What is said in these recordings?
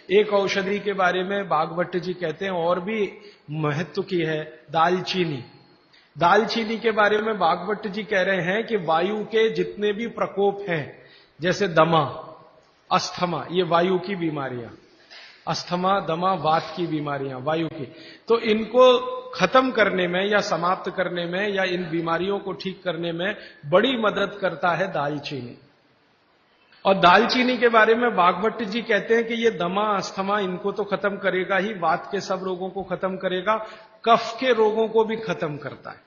एक औषधि के बारे में भागवत जी कहते हैं और भी महत्व की है, दालचीनी। दालचीनी के बारे में भागवत जी कह रहे हैं कि वायु के जितने भी प्रकोप हैं, जैसे दमा, अस्थमा, ये वायु की बीमारियां, अस्थमा, दमा, वात की बीमारियां वायु की, तो इनको खत्म करने में या समाप्त करने में या इन बीमारियों को ठीक करने में बड़ी मदद करता है दालचीनी। और दालचीनी के बारे में भागवत जी कहते हैं कि ये दमा, अस्थमा इनको तो खत्म करेगा ही, वात के सब रोगों को खत्म करेगा, कफ के रोगों को भी खत्म करता है।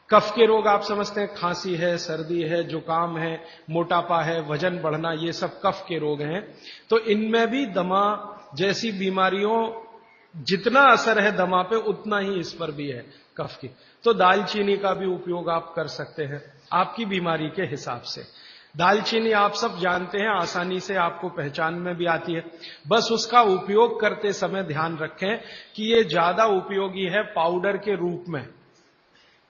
कफ के रोग आप समझते हैं, खांसी है, सर्दी है, जुकाम है, मोटापा है, वजन बढ़ना, ये सब कफ के रोग हैं। तो इनमें भी दमा जैसी बीमारियों जितना असर है दमा पे, उतना ही इस पर भी है कफ की। तो दालचीनी का भी उपयोग आप कर सकते हैं आपकी बीमारी के हिसाब से। दालचीनी आप सब जानते हैं, आसानी से आपको पहचान में भी आती है। बस उसका उपयोग करते समय ध्यान रखें कि ये ज्यादा उपयोगी है पाउडर के रूप में।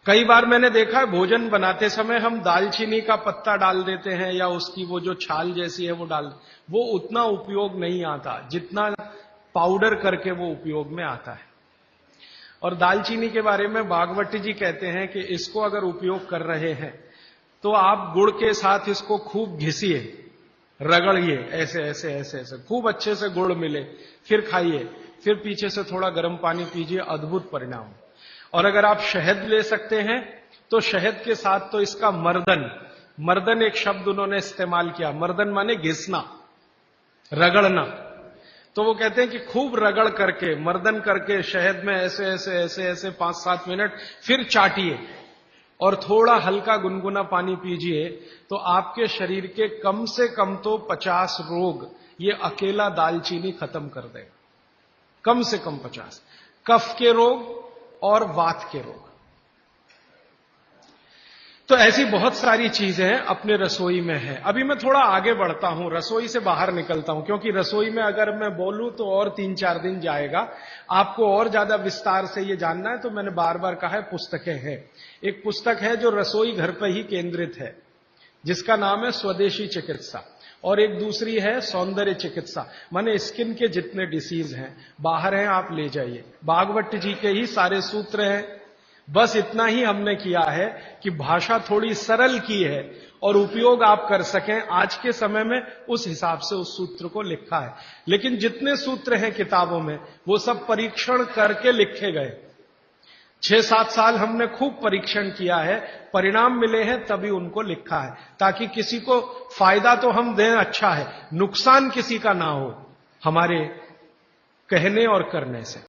कई बार मैंने देखा है भोजन बनाते समय हम दालचीनी का पत्ता डाल देते हैं या उसकी वो जो छाल जैसी है वो डाल, वो उतना उपयोग नहीं आता जितना पाउडर करके वो उपयोग में आता है। और दालचीनी के बारे में भागवत जी कहते हैं कि इसको अगर उपयोग कर रहे हैं तो आप गुड़ के साथ इसको खूब घिसिए, रगड़िए, ऐसे ऐसे ऐसे ऐसे खूब अच्छे से गुड़ मिले, फिर खाइए, फिर पीछे से थोड़ा गर्म पानी पीजिए, अद्भुत परिणाम। और अगर आप शहद ले सकते हैं तो शहद के साथ तो इसका मर्दन, मर्दन एक शब्द उन्होंने इस्तेमाल किया, मर्दन माने घिसना, रगड़ना। तो वो कहते हैं कि खूब रगड़ करके, मर्दन करके शहद में ऐसे ऐसे ऐसे ऐसे 5-7 मिनट, फिर चाटिए और थोड़ा हल्का गुनगुना पानी पीजिए, तो आपके शरीर के कम से कम तो 50 रोग ये अकेला दालचीनी खत्म कर देगा, कम से कम 50। कफ के रोग और वात के रोग। तो ऐसी बहुत सारी चीजें अपने रसोई में है। अभी मैं थोड़ा आगे बढ़ता हूं, रसोई से बाहर निकलता हूं, क्योंकि रसोई में अगर मैं बोलूं तो और 3-4 दिन जाएगा। आपको और ज्यादा विस्तार से ये जानना है तो मैंने बार बार कहा है, पुस्तकें हैं। एक पुस्तक है जो रसोई घर पर ही केंद्रित है, जिसका नाम है स्वदेशी चिकित्सा, और एक दूसरी है सौंदर्य चिकित्सा, माने स्किन के जितने डिसीज हैं बाहर हैं आप ले जाइए। भागवत जी के ही सारे सूत्र हैं। बस इतना ही हमने किया है कि भाषा थोड़ी सरल की है और उपयोग आप कर सकें आज के समय में, उस हिसाब से उस सूत्र को लिखा है। लेकिन जितने सूत्र हैं किताबों में वो सब परीक्षण करके लिखे गए। 6-7 साल हमने खूब परीक्षण किया है, परिणाम मिले हैं तभी उनको लिखा है, ताकि किसी को फायदा तो हम दें, अच्छा है, नुकसान किसी का ना हो हमारे कहने और करने से।